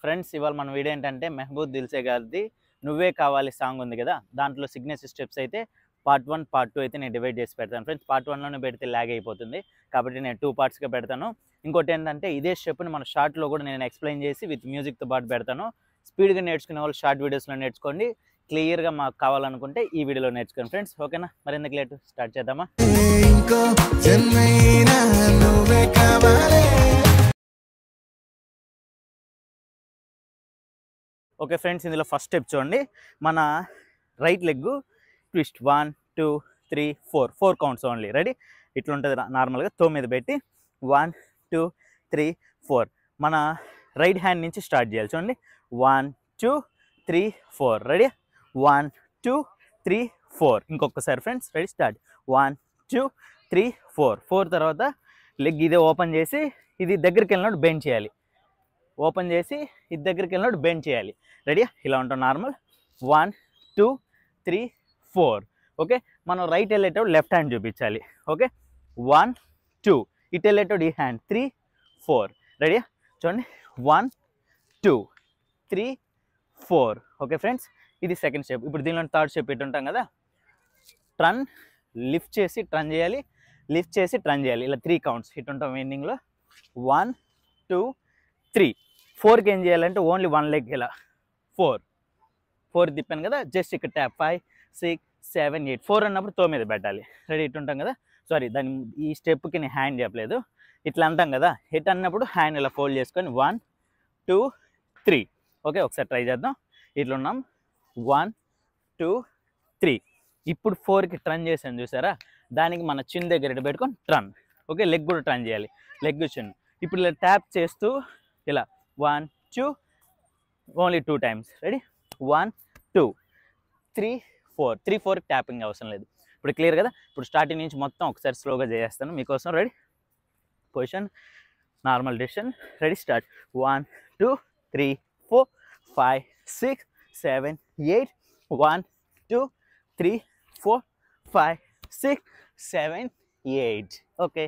Friends ఇవాళ మన video ఏంటంటే మెహబూబ్ దిల్సే గారిది నువ్వే కావాలి సాంగ్ ఉంది కదా, దాంట్లో సిగ్నేచర్ స్టెప్స్ అయితే పార్ట్ 1 పార్ట్ 2 అయితే నేను డివైడ్ చేసి పెడతాను ఫ్రెండ్స్. పార్ట్ 1లోనే పెడితే ల్యాగ్ అయిపోతుంది కాబట్టి నేను 2 పార్ట్స్గా పెడతాను. ఇంకోటి ఏంటంటే ఇదే స్టెప్ని మన షార్ట్లో కూడా నేను ఎక్స్ప్లెయిన్ చేసి విత్ మ్యూజిక్తో పాటు పెడతాను. స్పీడ్గా నేర్చుకునే వాళ్ళు షార్ట్ వీడియోస్లో నేర్చుకోండి, క్లియర్గా మాకు కావాలనుకుంటే ఈ వీడియోలో నేర్చుకోండి ఫ్రెండ్స్. ఓకేనా, మరి ఎందుకు లేట్, స్టార్ట్ చేద్దామా. ఓకే ఫ్రెండ్స్, ఇందులో ఫస్ట్ స్టెప్ చూడండి. మన right leg twist 1 2 3 4 counts only. Ready, ఇట్లా ఉంటుంది నార్మల్గా. తో మీద పెట్టి 1 2 3 4 మన రైట్ హ్యాండ్ నుంచి స్టార్ట్ చేయాలి. చూడండి 1 2 3 4. రెడీ, 1 2 3 4. ఇంకొకసారి ఫ్రెండ్స్, రెడీ, స్టార్ట్ 1 2 3 4 తర్వాత లెగ్ ఇదే ఓపెన్ చేసి ఇది దగ్గరికి వెళ్ళినట్టు బెండ్ చేయాలి. ఓపెన్ చేసి ఇది దగ్గరికి వెళ్ళినట్టు బెండ్ చేయాలి. రెడీ, ఇలా ఉంటాం నార్మల్. 1 2 3 4. ఓకే, మనం రైట్ వెళ్ళేటప్పుడు లెఫ్ట్ హ్యాండ్ చూపించాలి. ఓకే, 1 2 ఇటు వెళ్ళేటప్పుడు ఈ హ్యాండ్ 3 4. రెడీ, చూడండి 1 2 3 4. ఓకే ఫ్రెండ్స్, ఇది సెకండ్ స్టెప్. ఇప్పుడు దీనిలో థర్డ్ స్టెప్ ఇటు ఉంటాం కదా, ట్రన్ లిఫ్ట్ చేసి ట్రన్ చేయాలి, లిఫ్ట్ చేసి ట్రన్ చేయాలి. ఇలా 3 కౌంట్స్ ఇటు ఉంటాం ఎండింగ్లో. 1 2 3. 4కి ఏం చేయాలంటే ఓన్లీ 1 లెగ్ ఇలా 4 తిప్పాను కదా, జస్ట్ ఇక్కడ ట్యాప్ 5 6 7 8. 4 అన్నప్పుడు తో మీద పెట్టాలి. రెడీ, ఇటు ఉంటాం కదా, సారీ దాని ఈ స్టెప్కి నేను హ్యాండ్ చెప్పలేదు. ఇట్లా అంటాం కదా, హిట్ అన్నప్పుడు హ్యాండ్ ఇలా ఫోల్డ్ చేసుకొని 1 2 3. ఓకే, ఒకసారి ట్రై చేద్దాం. ఇట్లా ఉన్నాం 1 2 3. ఇప్పుడు 4కి ట్రన్ చేసాను చూసారా, దానికి మన చిన్ దగ్గర ఇటు పెట్టుకొని ట్రన్. ఓకే, లెగ్ కూడా ట్రన్ చేయాలి, లెగ్ చిన్. ఇప్పుడు ఇలా ట్యాప్ చేస్తూ ఇలా 1 2 ఓన్లీ 2 టైమ్స్. రెడీ, 1 2 3 4. 3 4 ట్యాపింగ్ అవసరం లేదు. ఇప్పుడు క్లియర్ కదా. ఇప్పుడు స్టార్టింగ్ నుంచి మొత్తం ఒకసారి స్లోగా చేస్తాను మీకోసం. Ready, position normal direction. Ready, start 1 2 3 4 5 6 7 8. 1 2 3 4 5 6 7 8. Okay,